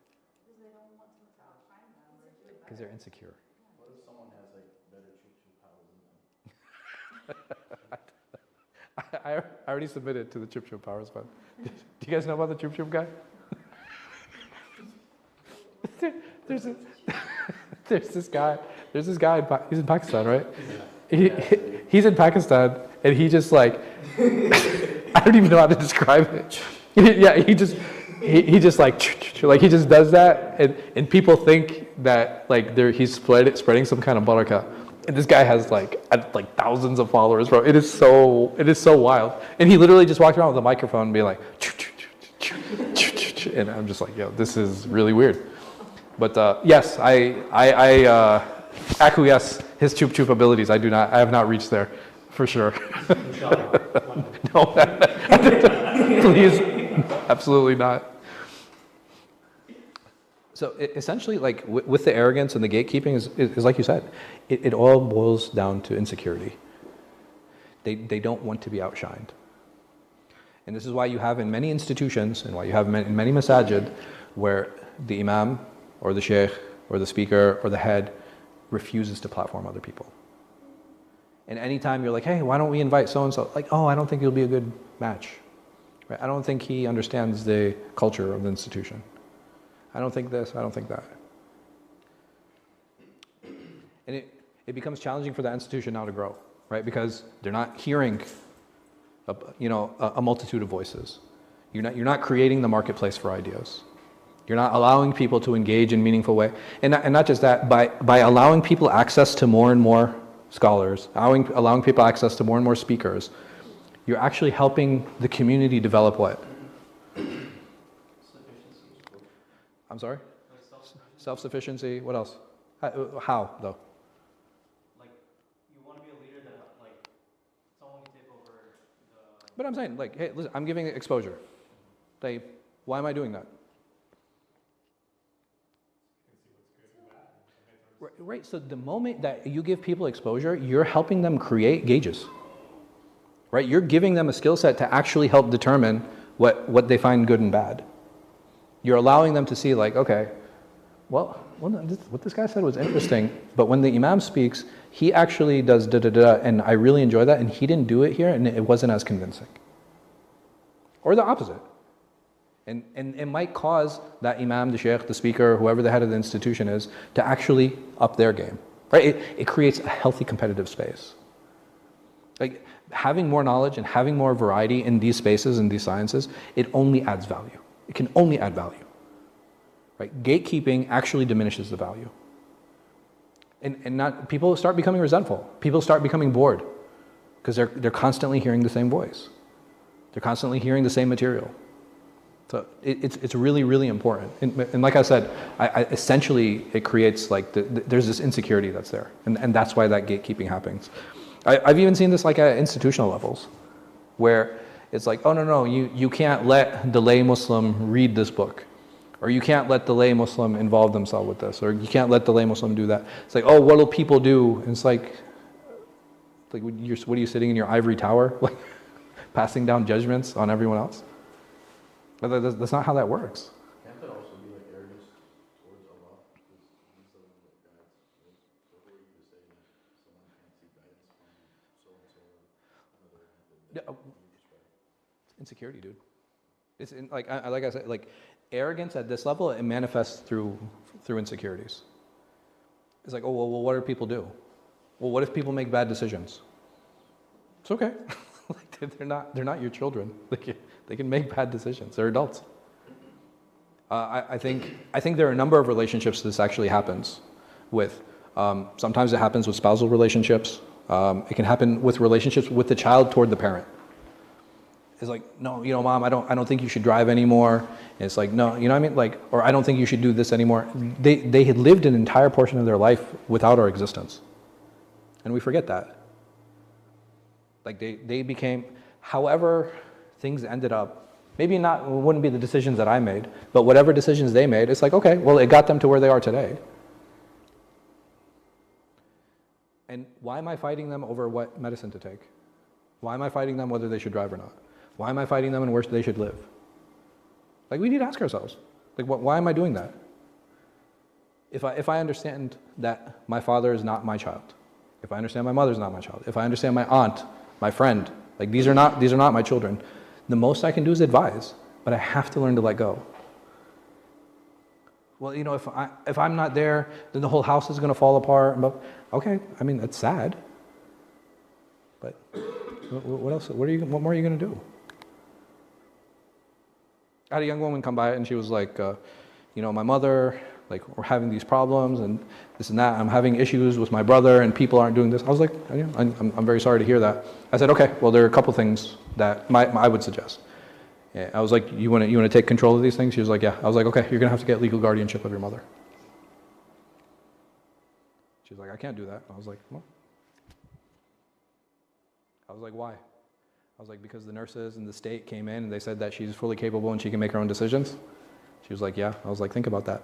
Because they're insecure. What if someone has like better powers than them? I already submitted to the Chip Powers Fund. Do you guys know about the Chip guy? There's this guy. He's in Pakistan, right? He's in Pakistan, and he just like I don't even know how to describe it. Yeah, he just like he just does that, and people think that like he's spreading some kind of barakah. And this guy has like thousands of followers, bro. It is so wild. And he literally just walked around with a microphone and be like, and I'm just like, yo, this is really weird. But yes, I acquiesce his chup abilities. I have not reached there, for sure. No, please, absolutely not. So essentially, like with the arrogance and the gatekeeping is like you said, it all boils down to insecurity. They don't want to be outshined. And this is why you have in many institutions and why you have in many masajid where the imam or the sheikh or the speaker or the head refuses to platform other people. And anytime you're like, hey, why don't we invite so-and-so? Like, oh, I don't think he'll be a good match. Right? I don't think he understands the culture of the institution. I don't think this, I don't think that. And it becomes challenging for that institution now to grow, right? Because they're not hearing a multitude of voices. You're not creating the marketplace for ideas. You're not allowing people to engage in meaningful way. And not just that, by allowing people access to more and more scholars, allowing people access to more and more speakers, you're actually helping the community develop what? Sufficiency. I'm sorry? Like self-sufficiency. Self-sufficiency, what else? How though? Like, you want to be a leader that, like, someone can take over the... But I'm saying, like, hey, listen, I'm giving it exposure. Like, why am I doing that? Right, so the moment that you give people exposure, you're helping them create gauges. Right, you're giving them a skill set to actually help determine what they find good and bad. You're allowing them to see like, okay, well what this guy said was interesting, but when the Imam speaks, he actually does da-da-da, and I really enjoy that, and he didn't do it here, and it wasn't as convincing. Or the opposite. And it might cause that Imam, the Sheikh, the speaker, whoever the head of the institution is, to actually up their game. Right? It creates a healthy competitive space. Like, having more knowledge and having more variety in these spaces and these sciences, it only adds value. It can only add value. Right? Gatekeeping actually diminishes the value. And people start becoming resentful. People start becoming bored because they're constantly hearing the same voice. They're constantly hearing the same material. So it's really, really important. And like I said, essentially it creates like, there's this insecurity that's there. And that's why that gatekeeping happens. I've even seen this like at institutional levels, where it's like, oh no, you can't let the lay Muslim read this book, or you can't let the lay Muslim involve themselves with this, or you can't let the lay Muslim do that. It's like, oh, what will people do? And it's like what are you sitting in your ivory tower, like passing down judgments on everyone else? But that's not how that works. Can't that also be like arrogance towards Allah? Because he's the one that guides, right? So who are you to say that someone can't seek guidance from so-and-so or another method that you prescribe? Insecurity, dude. It's like I said, like arrogance at this level, it manifests through insecurities. It's like, oh well, what do people do? Well, what if people make bad decisions? It's okay. Like, they're not your children. They can make bad decisions. They're adults. I think there are a number of relationships this actually happens with. Sometimes it happens with spousal relationships. It can happen with relationships with the child toward the parent. It's like, no, Mom, I don't think you should drive anymore. And it's like, no, you know what I mean? Like, or I don't think you should do this anymore. They had lived an entire portion of their life without our existence. And we forget that. Like they became, however things ended up, maybe it wouldn't be the decisions that I made, but whatever decisions they made, it's like, okay, well, it got them to where they are today. And why am I fighting them over what medicine to take? Why am I fighting them whether they should drive or not? Why am I fighting them and where they should live? Like, we need to ask ourselves, like, why am I doing that? If I understand that my father is not my child, if I understand my mother is not my child, if I understand my aunt, my friend, like these are not my children, the most I can do is advise, but I have to learn to let go. Well, if I'm not there, then the whole house is going to fall apart. Okay, I mean, that's sad. But what else? What more are you going to do? I had a young woman come by and she was like, my mother, like, we're having these problems and this and that. I'm having issues with my brother and people aren't doing this. I was like, I'm very sorry to hear that. I said, okay, well, there are a couple things that I would suggest. Yeah, I was like, you want to take control of these things? She was like, yeah. I was like, okay, you're going to have to get legal guardianship of your mother. She was like, I can't do that. I was like, well. I was like, why? I was like, because the nurses and the state came in and they said that she's fully capable and she can make her own decisions. She was like, yeah. I was like, think about that.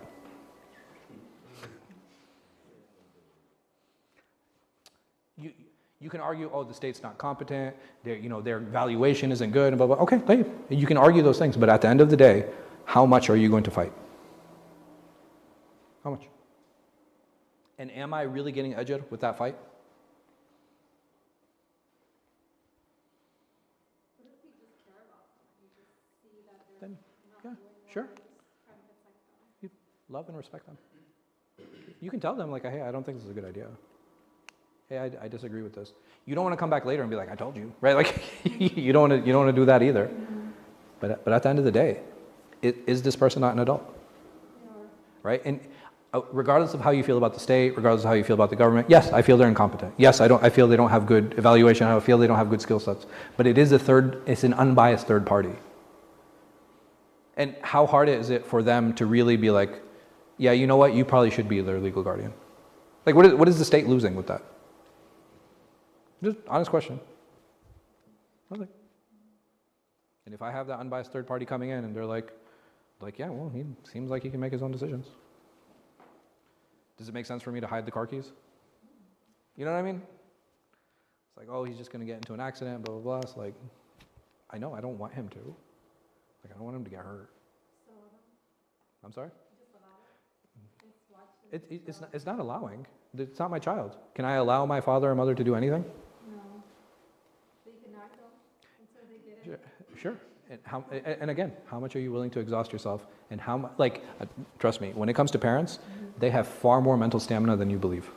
You can argue, oh, the state's not competent, their valuation isn't good, and blah, blah. Okay, hey, you can argue those things, but at the end of the day, how much are you going to fight? How much? And am I really getting ajr with that fight? see that they're Then, not yeah, doing well, sure. or just try to protect them. You love and respect them. You can tell them, like, hey, I don't think this is a good idea. Hey, I disagree with this. You don't want to come back later and be like, I told you, right? Like, you don't want to do that either. But at the end of the day, is this person not an adult? Right? And regardless of how you feel about the state, regardless of how you feel about the government, yes, I feel they're incompetent. Yes, I feel they don't have good evaluation. I feel they don't have good skill sets. But it's an unbiased third party. And how hard is it for them to really be like, yeah, you know what? You probably should be their legal guardian. Like, what is the state losing with that? Just honest question. Nothing. And if I have that unbiased third party coming in and they're like, yeah, well, he seems like he can make his own decisions. Does it make sense for me to hide the car keys? You know what I mean? It's like, oh, he's just going to get into an accident, blah, blah, blah. It's like, I know, I don't want him to. Like, I don't want him to get hurt. I'm sorry? It's not allowing. It's not my child. Can I allow my father or mother to do anything? No. But you can knock them until they get it. Sure. And again, how much are you willing to exhaust yourself? And how much, like, trust me, when it comes to parents, they have far more mental stamina than you believe.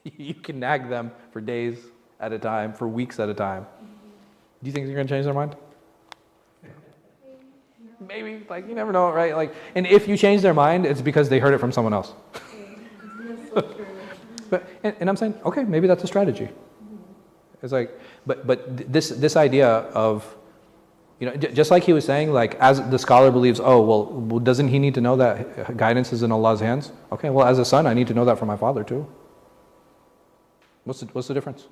You can nag them for days at a time, for weeks at a time. Do you think they're going to change their mind? Maybe, like, you never know, right? Like, and if you change their mind, it's because they heard it from someone else. And I'm saying, okay, maybe that's a strategy. It's like, but this idea of, you know, just like he was saying, like, as the scholar believes, oh, well, doesn't he need to know that guidance is in Allah's hands? Okay, well, as a son, I need to know that from my father too. What's the difference? I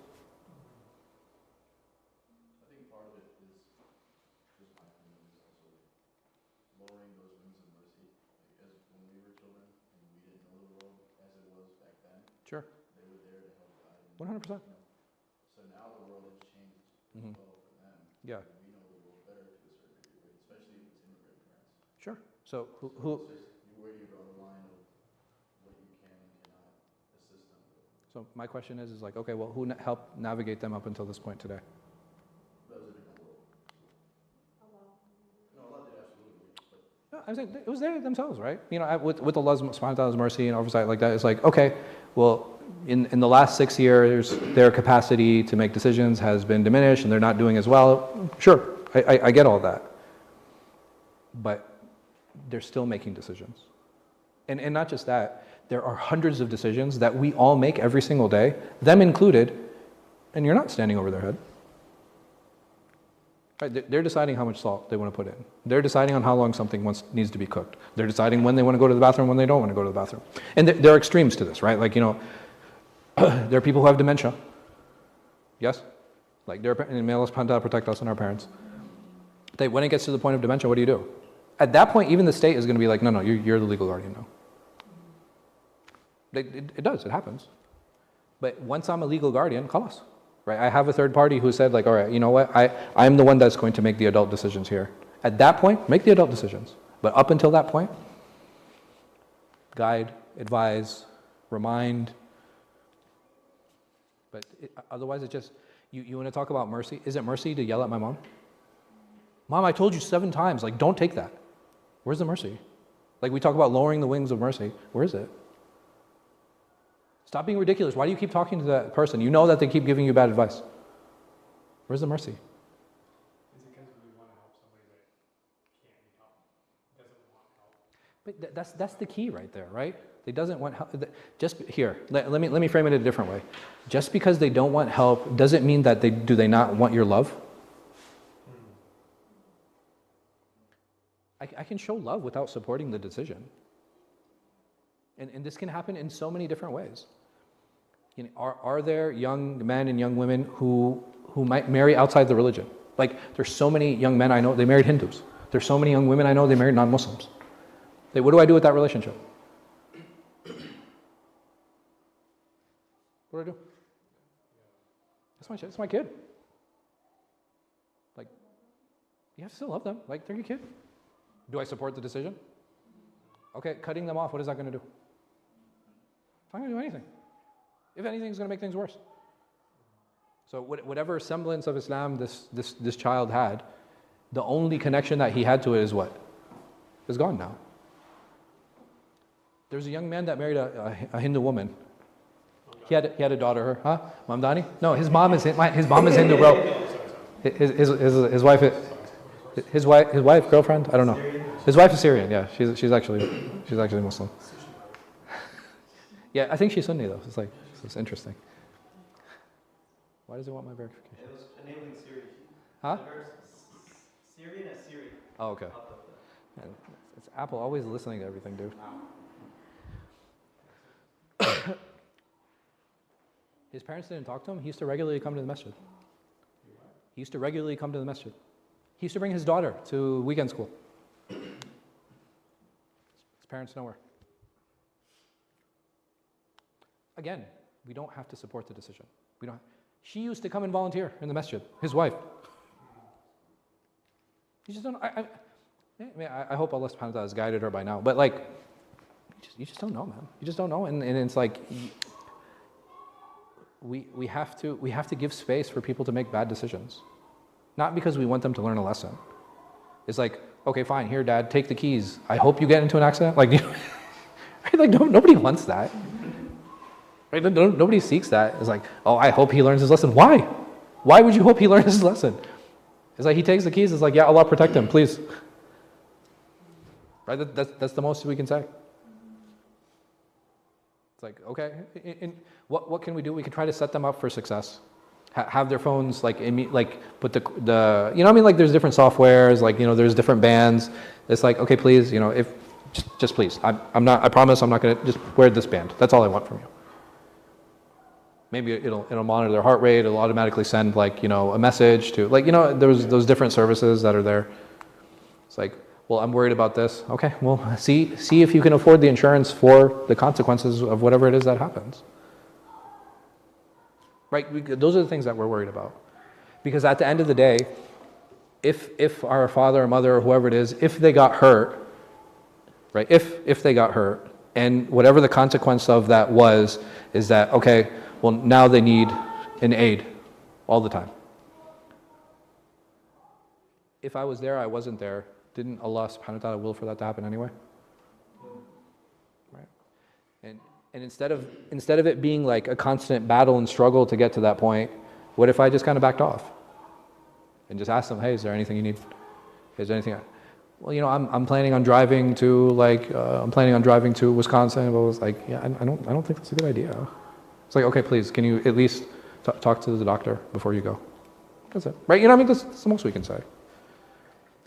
think part of it is, just my opinion, is also lowering those wings of mercy. Like, as when we were children and we didn't know the world as it was back then, Sure. they were there to help guide. 100%. So now the world has changed Mhm. well for them. Yeah. And we know the world better to a certain degree, right? Especially if it's immigrant parents. Sure. So So who it's just where do you draw the line of what you can and cannot assist them with? so my question is like, okay, well, who helped navigate them up until this point today? That was a different world. No, Allah did absolutely. But No, I'm saying it was they themselves, right? You know, with Allah's subhanahu wa ta'ala's mercy and oversight like that, it's like, okay, well, in the last 6 years, their capacity to make decisions has been diminished and they're not doing as well. Sure, I get all that. But they're still making decisions. And not just that, there are hundreds of decisions that we all make every single day, them included, and you're not standing over their head. Right? They're deciding how much salt they want to put in. They're deciding on how long something needs to be cooked. They're deciding when they want to go to the bathroom, when they don't want to go to the bathroom. And there are extremes to this, right? Like, you know, there are people who have dementia. Yes? Like, and may Allah subhanahu wa ta'ala protect us and our parents. When it gets to the point of dementia, what do? At that point, even the state is going to be like, no, you're the legal guardian now. It does, it happens. But once I'm a legal guardian, khalas. Right? I have a third party who said, like, all right, you know what? I'm the one that's going to make the adult decisions here. At that point, make the adult decisions. But up until that point, guide, advise, remind. But otherwise, it's just, you want to talk about mercy? Is it mercy to yell at my mom? Mom, I told you 7 times, like, don't take that. Where's the mercy? Like, we talk about lowering the wings of mercy. Where is it? Stop being ridiculous. Why do you keep talking to that person? You know that they keep giving you bad advice. Where's the mercy? Is it because we want to help somebody that can't be helped, doesn't want help? But that's the key right there, right? They doesn't want help. Just here, let me frame it a different way. Just because they don't want help doesn't mean that do they not want your love? I can show love without supporting the decision. And this can happen in so many different ways. You know, are there young men and young women who might marry outside the religion? Like, there's so many young men I know, they married Hindus. There's so many young women I know, they married non-Muslims. What do I do with that relationship? What do I do? That's my kid. Like, you have to still love them. Like, they're your kid. Do I support the decision? Okay, cutting them off, what is that going to do? It's not going to do anything. If anything, it's going to make things worse. So whatever semblance of Islam this child had, The only connection that he had to it is what? Is gone now. There's a young man that married a Hindu woman. He had a daughter, huh? Mamdani? No, his mom is Hindu, bro. His wife, girlfriend, I don't know. His wife is Syrian, yeah. She's actually Muslim. Yeah, I think she's Sunni though. It's interesting. Why does he want my verification? It was enabling Siri. Huh? Syrian as Siri. Oh, okay. Man, it's Apple always listening to everything, dude. His parents didn't talk to him. He used to regularly come to the masjid. He used to bring his daughter to weekend school. His parents nowhere. Again, we don't have to support the decision. She used to come and volunteer in the masjid, his wife. You just don't, I hope Allah subhanahu wa ta'ala has guided her by now, but like, you just don't know, man. You just don't know, and it's like, we have to give space for people to make bad decisions. Not because we want them to learn a lesson. It's like, okay, fine, here, Dad, take the keys. I hope you get into an accident. Like, right? Like nobody wants that. Right? Nobody seeks that. It's like, oh, I hope he learns his lesson. Why? Why would you hope he learns his lesson? It's like he takes the keys. It's like, yeah, Allah protect him, please. Right? That's the most we can say. It's like, okay, what can we do? We can try to set them up for success. Have their phones put the you know what I mean, like there's different softwares, like, you know, there's different bands. It's like, okay, please, you know, if just please, I promise I'm not gonna, just wear this band. That's all I want from you. Maybe it'll monitor their heart rate. It'll automatically send, like, you know, a message to, like, you know, there's those different services that are there. It's like, well, I'm worried about this. Okay, well, see if you can afford the insurance for the consequences of whatever it is that happens. Right? Those are the things that we're worried about. Because at the end of the day, if our father or mother or whoever it is, if they got hurt, right? If they got hurt, and whatever the consequence of that was, is that, okay, well, now they need an aid all the time. If I was there, I wasn't there, didn't Allah subhanahu wa ta'ala will for that to happen anyway? Right? And instead of it being like a constant battle and struggle to get to that point, what if I just kind of backed off and just asked them, hey, is there anything you need? Is there anything? Well, you know, I'm planning on driving to Wisconsin. But I was like, yeah, I don't think that's a good idea. It's like, okay, please, can you at least talk to the doctor before you go? That's it, right? You know what I mean? That's the most we can say.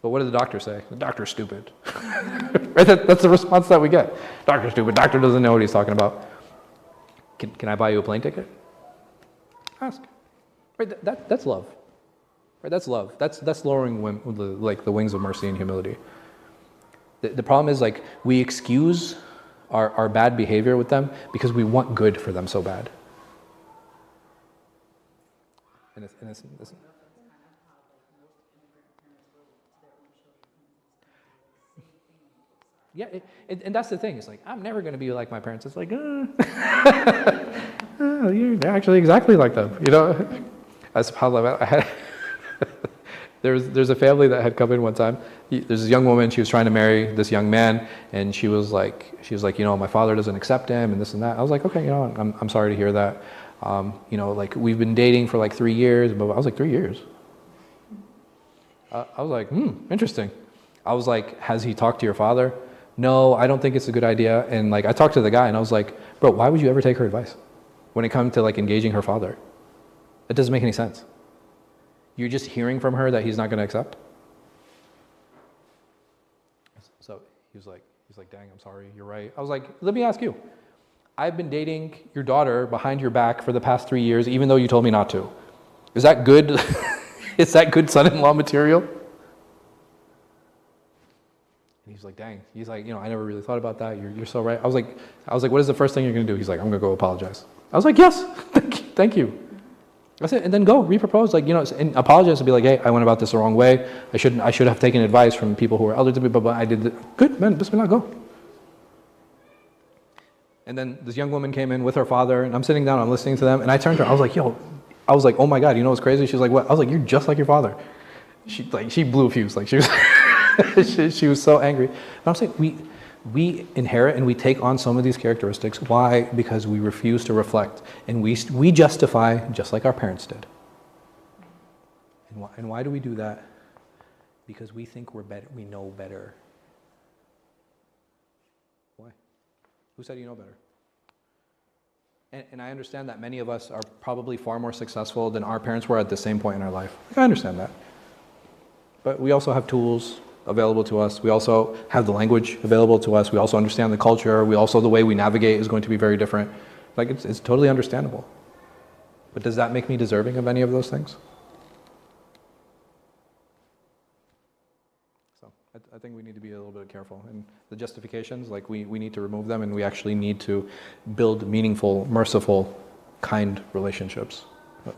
But what did the doctor say? The doctor's stupid. Right? That's the response that we get. Doctor's stupid. Doctor doesn't know what he's talking about. Can I buy you a plane ticket? Ask. Right? That's love. Right? That's love. That's lowering the wings of mercy and humility. The problem is, like, we excuse our bad behavior with them because we want good for them so bad. And it's yeah, and that's the thing. It's like, I'm never going to be like my parents. It's like, oh, you're actually exactly like them. You know, SubhanAllah, I had there's a family that had come in one time. There's this young woman. She was trying to marry this young man, and she was like, you know, my father doesn't accept him, and this and that. I was like, okay, you know, I'm sorry to hear that. You know, like, we've been dating for like 3 years. But I was like, 3 years. I was like, interesting. I was like, has he talked to your father? No, I don't think it's a good idea. And like, I talked to the guy and I was like, bro, why would you ever take her advice when it comes to like engaging her father? It doesn't make any sense. You're just hearing from her that he's not going to accept. So he was like, dang, I'm sorry, you're right. I was like, let me ask you. I've been dating your daughter behind your back for the past 3 years, even though you told me not to. Is that good? Is that good son-in-law material? And he's like, dang. He's like, you know, I never really thought about that. You're so right. I was like, what is the first thing you're going to do? He's like, I'm going to go apologize. I was like, yes, thank you. I said, and then go repropose, like, you know, and apologize and be like, hey, I went about this the wrong way. I should have taken advice from people who were elder to me, but I did good, man, bismillah, go. And then this young woman came in with her father, and I'm sitting down, I'm listening to them, and I turned to her, I was like, oh my God, you know what's crazy? She's like, what? I was like, you're just like your father. She blew a fuse. Like she was, she was so angry. But I'm saying we inherit and we take on some of these characteristics. Why? Because we refuse to reflect, and we justify just like our parents did. And why do we do that? Because we think we're better. We know better. Why? Who said you know better? And I understand that many of us are probably far more successful than our parents were at the same point in our life. I understand that. But we also have tools available to us. We also have the language available to us. We also understand the culture. We also, the way we navigate is going to be very different. Like, it's totally understandable. But does that make me deserving of any of those things? So I think we need to be a little bit careful. And the justifications, like we need to remove them, and we actually need to build meaningful, merciful, kind relationships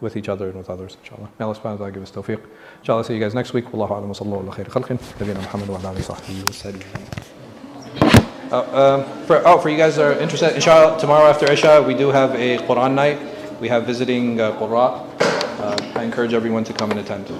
with each other and with others, inshallah. May Allah subhanahu wa ta'ala give us tawfiq. Inshallah, see you guys next week. Wallahu a'lam wa sallallahu ala khayri khalqin. Nabiyina Muhammad wa ala alihi wa sahbihi wa sallam. For you guys that are interested, inshallah, tomorrow after Isha, we do have a Quran night. We have visiting Qurra. I encourage everyone to come and attend.